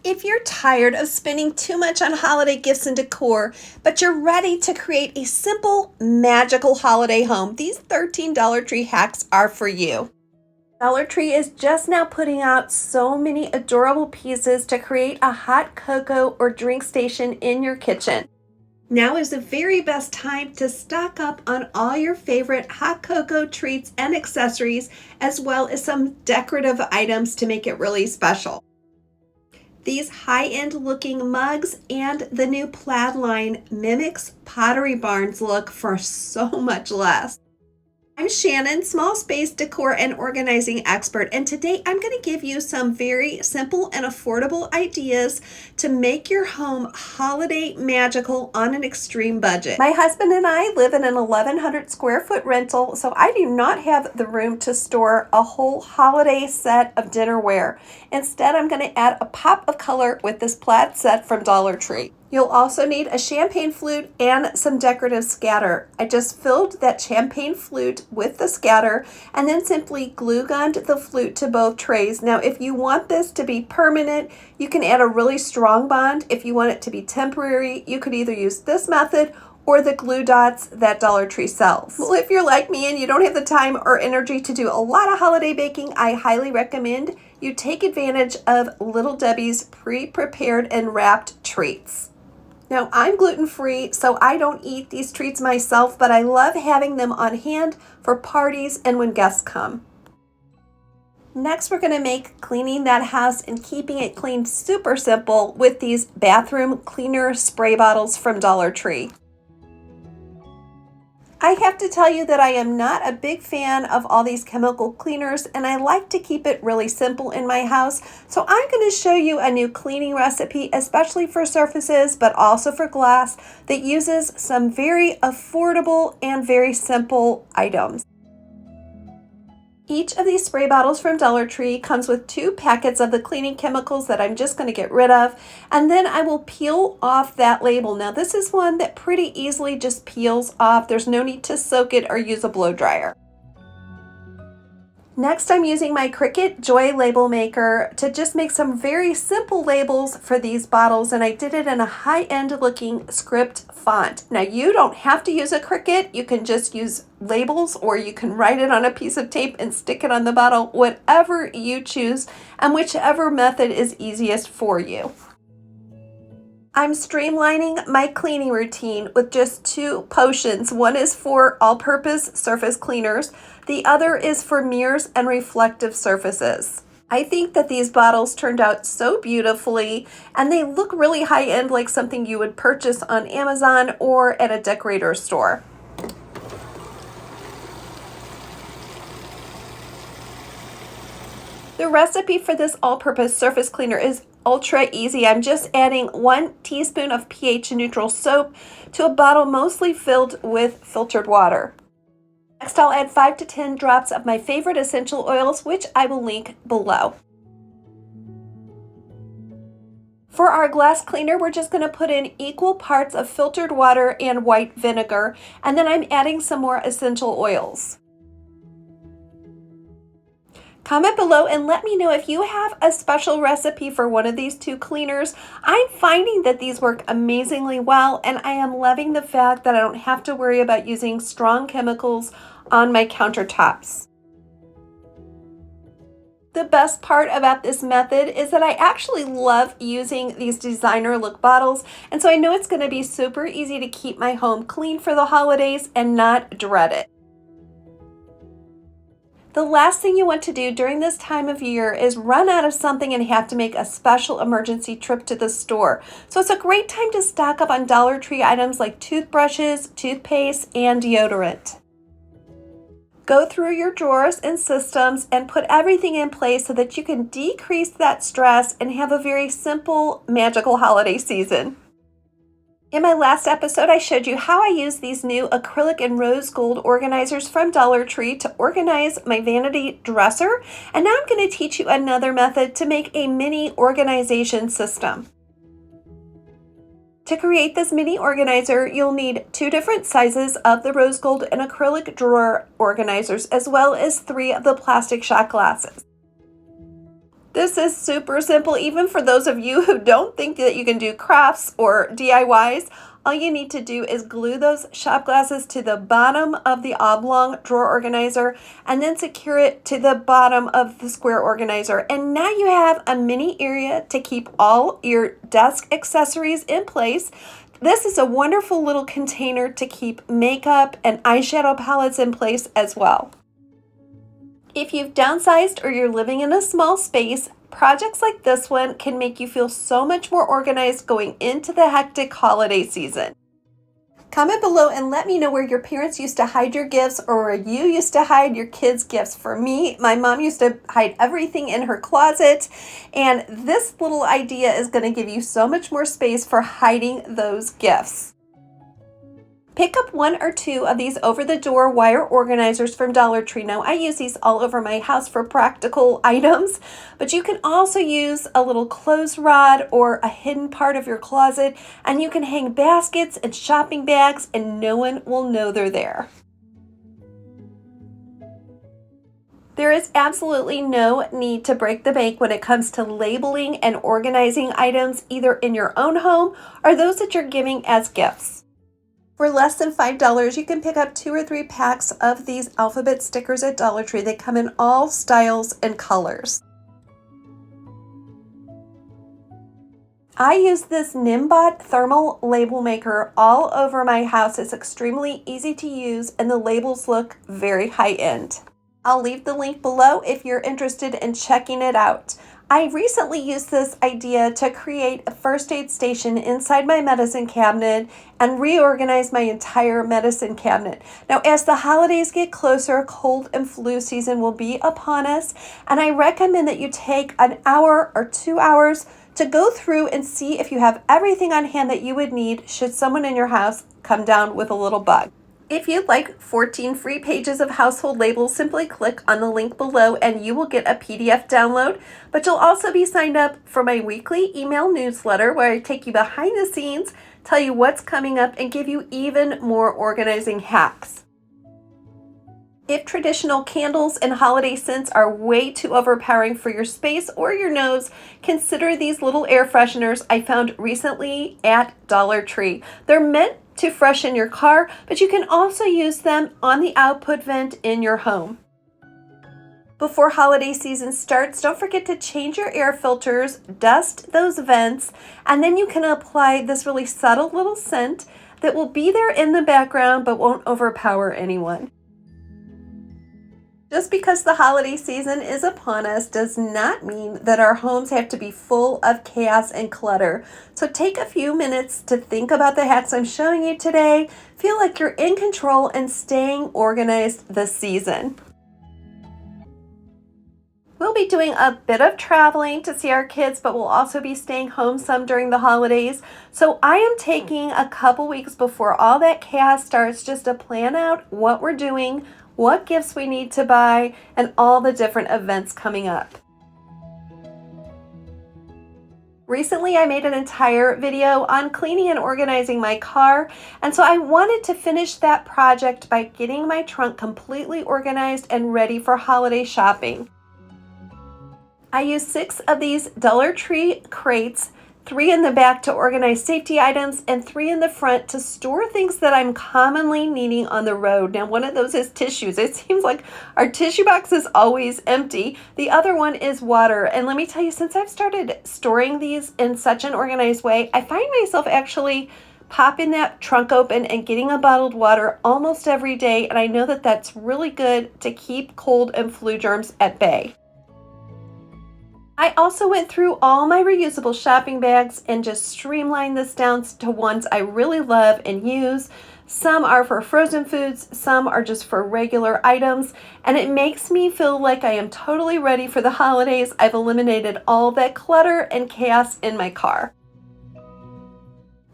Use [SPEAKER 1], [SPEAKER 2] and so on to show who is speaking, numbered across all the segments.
[SPEAKER 1] If you're tired of spending too much on holiday gifts and decor, but you're ready to create a simple, magical holiday home, these $13 Dollar Tree hacks are for you. Dollar Tree is just now putting out so many adorable pieces to create a hot cocoa or drink station in your kitchen. Now is the very best time to stock up on all your favorite hot cocoa treats and accessories, as well as some decorative items to make it really special. These high-end looking mugs and the new plaid line mimics Pottery Barn's look for so much less. I'm Shannon, small space decor and organizing expert, and today I'm going to give you some very simple and affordable ideas to make your home holiday magical on an extreme budget. My husband and I live in an 1,100 square foot rental, so I do not have the room to store a whole holiday set of dinnerware. Instead, I'm going to add a pop of color with this plaid set from Dollar Tree. You'll also need a champagne flute and some decorative scatter. I just filled that champagne flute with the scatter and then simply glue gunned the flute to both trays. Now, if you want this to be permanent, you can add a really strong bond. If you want it to be temporary, you could either use this method or the glue dots that Dollar Tree sells. Well, if you're like me and you don't have the time or energy to do a lot of holiday baking, I highly recommend you take advantage of Little Debbie's pre-prepared and wrapped treats. Now, I'm gluten-free, so I don't eat these treats myself, but I love having them on hand for parties and when guests come. Next, we're going to make cleaning that house and keeping it clean super simple with these bathroom cleaner spray bottles from Dollar Tree. I have to tell you that I am not a big fan of all these chemical cleaners, and I like to keep it really simple in my house. So I'm going to show you a new cleaning recipe, especially for surfaces, but also for glass, that uses some very affordable and very simple items. Each of these spray bottles from Dollar Tree comes with 2 packets of the cleaning chemicals that I'm just going to get rid of, and then I will peel off that label. Now, this is one that pretty easily just peels off. There's no need to soak it or use a blow dryer. Next, I'm using my Cricut Joy label maker to just make some very simple labels for these bottles, and I did it in a high-end looking script font. Now, you don't have to use a Cricut. You can just use labels, or you can write it on a piece of tape and stick it on the bottle, whatever you choose and whichever method is easiest for you. I'm streamlining my cleaning routine with just 2 potions. One is for all-purpose surface cleaners. The other is for mirrors and reflective surfaces. I think that these bottles turned out so beautifully, and they look really high-end, like something you would purchase on Amazon or at a decorator store. The recipe for this all-purpose surface cleaner is ultra easy. I'm just adding 1 teaspoon of pH neutral soap to a bottle mostly filled with filtered water. Next, I'll add 5 to 10 drops of my favorite essential oils, which I will link below. For our glass cleaner, we're just going to put in equal parts of filtered water and white vinegar, and then I'm adding some more essential oils. Comment below and let me know if you have a special recipe for one of these 2 cleaners. I'm finding that these work amazingly well, and I am loving the fact that I don't have to worry about using strong chemicals on my countertops. The best part about this method is that I actually love using these designer look bottles, and so I know it's going to be super easy to keep my home clean for the holidays and not dread it. The last thing you want to do during this time of year is run out of something and have to make a special emergency trip to the store. So it's a great time to stock up on Dollar Tree items like toothbrushes, toothpaste, and deodorant. Go through your drawers and systems and put everything in place so that you can decrease that stress and have a very simple, magical holiday season. In my last episode, I showed you how I use these new acrylic and rose gold organizers from Dollar Tree to organize my vanity dresser, and now I'm going to teach you another method to make a mini organization system. To create this mini organizer, you'll need 2 different sizes of the rose gold and acrylic drawer organizers, as well as 3 of the plastic shot glasses. This is super simple, even for those of you who don't think that you can do crafts or DIYs. All you need to do is glue those shot glasses to the bottom of the oblong drawer organizer and then secure it to the bottom of the square organizer. And now you have a mini area to keep all your desk accessories in place. This is a wonderful little container to keep makeup and eyeshadow palettes in place as well. If you've downsized or you're living in a small space, projects like this one can make you feel so much more organized going into the hectic holiday season. Comment below and let me know where your parents used to hide your gifts or where you used to hide your kids' gifts. For me, my mom used to hide everything in her closet, and this little idea is going to give you so much more space for hiding those gifts. Pick up one or two of these over-the-door wire organizers from Dollar Tree. Now, I use these all over my house for practical items, but you can also use a little clothes rod or a hidden part of your closet, and you can hang baskets and shopping bags, and no one will know they're there. There is absolutely no need to break the bank when it comes to labeling and organizing items, either in your own home or those that you're giving as gifts. For less than $5, you can pick up 2 or 3 packs of these alphabet stickers at Dollar Tree. They come in all styles and colors. I use this Nimbot thermal label maker all over my house. It's extremely easy to use and the labels look very high-end. I'll leave the link below if you're interested in checking it out. I recently used this idea to create a first aid station inside my medicine cabinet and reorganize my entire medicine cabinet. Now, as the holidays get closer, cold and flu season will be upon us, and I recommend that you take an hour or 2 hours to go through and see if you have everything on hand that you would need should someone in your house come down with a little bug. If you'd like 14 free pages of household labels, simply click on the link below and you will get a PDF download, but you'll also be signed up for my weekly email newsletter where I take you behind the scenes, tell you what's coming up, and give you even more organizing hacks. If traditional candles and holiday scents are way too overpowering for your space or your nose, consider these little air fresheners I found recently at Dollar Tree. They're meant to freshen your car, but you can also use them on the output vent in your home. Before holiday season starts, don't forget to change your air filters, dust those vents, and then you can apply this really subtle little scent that will be there in the background but won't overpower anyone. Just because the holiday season is upon us does not mean that our homes have to be full of chaos and clutter. So take a few minutes to think about the hacks I'm showing you today. Feel like you're in control and staying organized this season. We'll be doing a bit of traveling to see our kids, but we'll also be staying home some during the holidays. So I am taking a couple weeks before all that chaos starts just to plan out what we're doing, what gifts we need to buy, and all the different events coming up. Recently, I made an entire video on cleaning and organizing my car, and so I wanted to finish that project by getting my trunk completely organized and ready for holiday shopping. I used 6 of these Dollar Tree crates, 3 in the back to organize safety items, and 3 in the front to store things that I'm commonly needing on the road. Now, one of those is tissues. It seems like our tissue box is always empty. The other one is water. And let me tell you, since I've started storing these in such an organized way, I find myself actually popping that trunk open and getting a bottled water almost every day. And I know that that's really good to keep cold and flu germs at bay. I also went through all my reusable shopping bags and just streamlined this down to ones I really love and use. Some are for frozen foods, some are just for regular items, and it makes me feel like I am totally ready for the holidays. I've eliminated all that clutter and chaos in my car.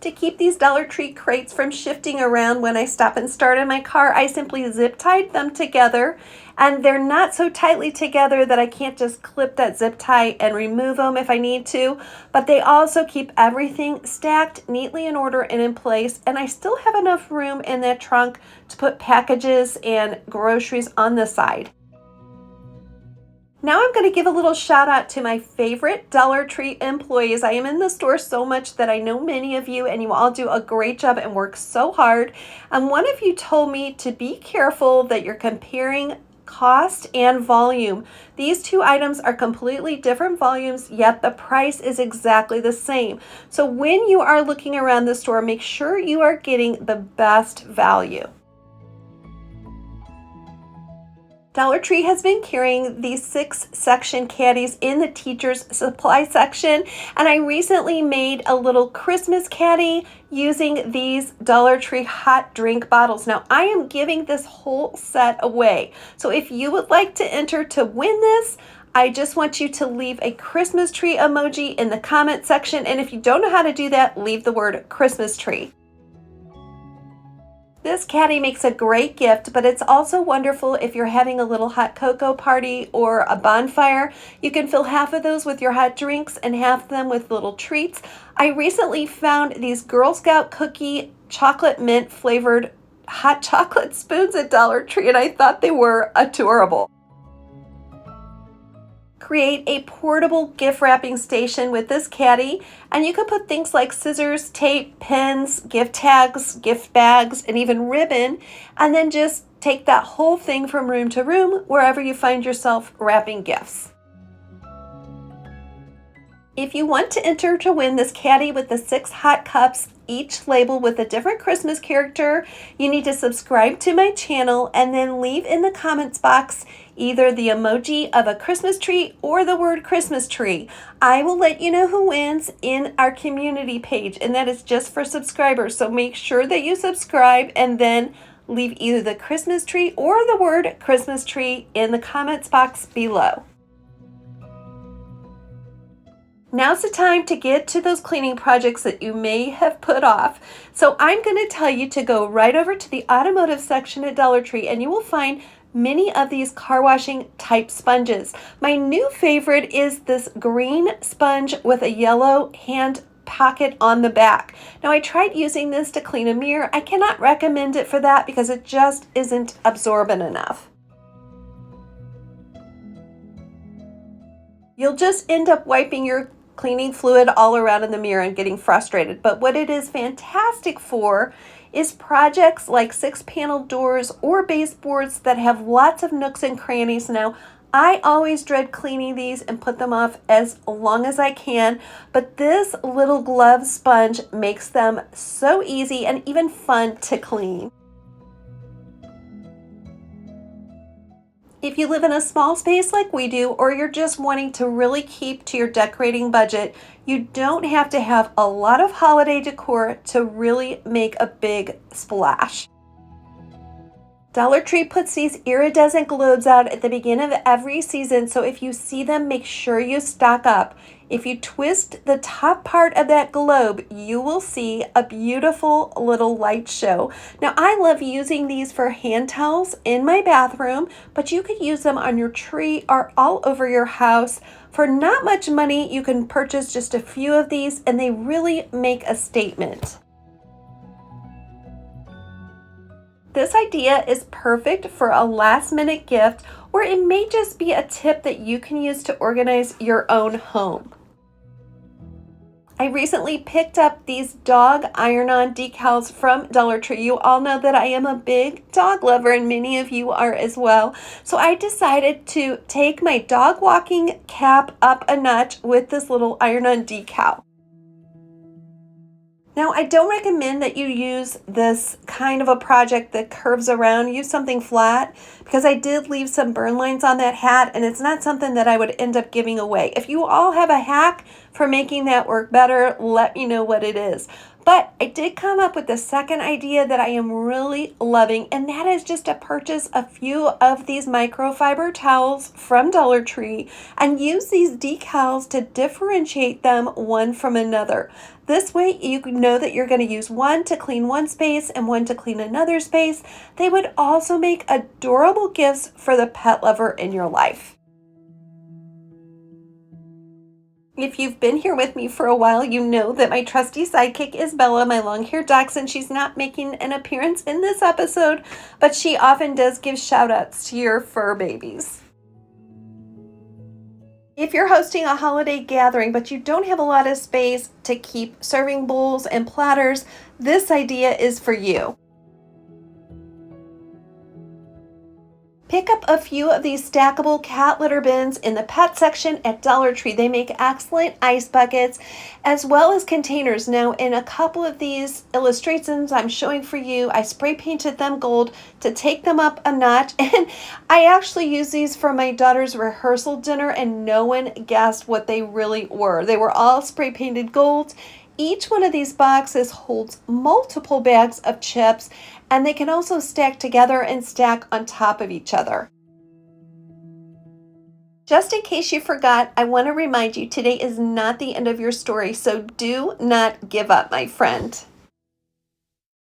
[SPEAKER 1] To keep these Dollar Tree crates from shifting around when I stop and start in my car, I simply zip tied them together, and they're not so tightly together that I can't just clip that zip tie and remove them if I need to, but they also keep everything stacked neatly in order and in place, and I still have enough room in that trunk to put packages and groceries on the side. Now I'm going to give a little shout out to my favorite Dollar Tree employees. I am in the store so much that I know many of you, and you all do a great job and work so hard. And one of you told me to be careful that you're comparing cost and volume. These two items are completely different volumes, yet the price is exactly the same. So when you are looking around the store, make sure you are getting the best value. Dollar Tree has been carrying these 6-section caddies in the teacher's supply section, and I recently made a little Christmas caddy using these Dollar Tree hot drink bottles. Now, I am giving this whole set away, so if you would like to enter to win this, I just want you to leave a Christmas tree emoji in the comment section, and if you don't know how to do that, leave the word Christmas tree. This caddy makes a great gift, but it's also wonderful if you're having a little hot cocoa party or a bonfire. You can fill half of those with your hot drinks and half of them with little treats. I recently found these Girl Scout cookie chocolate mint flavored hot chocolate spoons at Dollar Tree, and I thought they were adorable. Create a portable gift wrapping station with this caddy, and you can put things like scissors, tape, pens, gift tags, gift bags, and even ribbon, and then just take that whole thing from room to room wherever you find yourself wrapping gifts. If you want to enter to win this caddy with the 6 hot cups, each labeled with a different Christmas character, you need to subscribe to my channel and then leave in the comments box either the emoji of a Christmas tree or the word Christmas tree. I will let you know who wins in our community page, and that is just for subscribers. So make sure that you subscribe and then leave either the Christmas tree or the word Christmas tree in the comments box below. Now's the time to get to those cleaning projects that you may have put off. So I'm going to tell you to go right over to the automotive section at Dollar Tree, and you will find many of these car washing type sponges. My new favorite is this green sponge with a yellow hand pocket on the back. Now I tried using this to clean a mirror. I cannot recommend it for that because it just isn't absorbent enough. You'll just end up wiping your cleaning fluid all around in the mirror and getting frustrated. But what it is fantastic for is projects like 6-panel doors or baseboards that have lots of nooks and crannies. Now, I always dread cleaning these and put them off as long as I can, but this little glove sponge makes them so easy and even fun to clean. If you live in a small space like we do, or you're just wanting to really keep to your decorating budget, you don't have to have a lot of holiday decor to really make a big splash. Dollar Tree puts these iridescent globes out at the beginning of every season, so if you see them, make sure you stock up. If you twist the top part of that globe, you will see a beautiful little light show. Now, I love using these for hand towels in my bathroom, but you could use them on your tree or all over your house. For not much money, you can purchase just a few of these, and they really make a statement. This idea is perfect for a last-minute gift, or it may just be a tip that you can use to organize your own home. I recently picked up these dog iron-on decals from Dollar Tree. You all know that I am a big dog lover, and many of you are as well. So I decided to take my dog walking cap up a notch with this little iron-on decal. Now, I don't recommend that you use this kind of a project that curves around. Use something flat, because I did leave some burn lines on that hat, and it's not something that I would end up giving away. If you all have a hack for making that work better, let me know what it is. But I did come up with the second idea that I am really loving, and that is just to purchase a few of these microfiber towels from Dollar Tree and use these decals to differentiate them one from another. This way you know that you're going to use one to clean one space and one to clean another space. They would also make adorable gifts for the pet lover in your life. If you've been here with me for a while, you know that my trusty sidekick is Bella, my long-haired dachshund. She's not making an appearance in this episode, but she often does give shout-outs to your fur babies. If you're hosting a holiday gathering but you don't have a lot of space to keep serving bowls and platters, this idea is for you. Pick up a few of these stackable cat litter bins in the pet section at Dollar Tree. They make excellent ice buckets as well as containers. Now, in a couple of these illustrations I'm showing for you, I spray painted them gold to take them up a notch. And I actually used these for my daughter's rehearsal dinner and no one guessed what they really were. They were all spray painted gold. Each one of these boxes holds multiple bags of chips, and they can also stack together and stack on top of each other. Just in case you forgot, I want to remind you today is not the end of your story, so do not give up, my friend.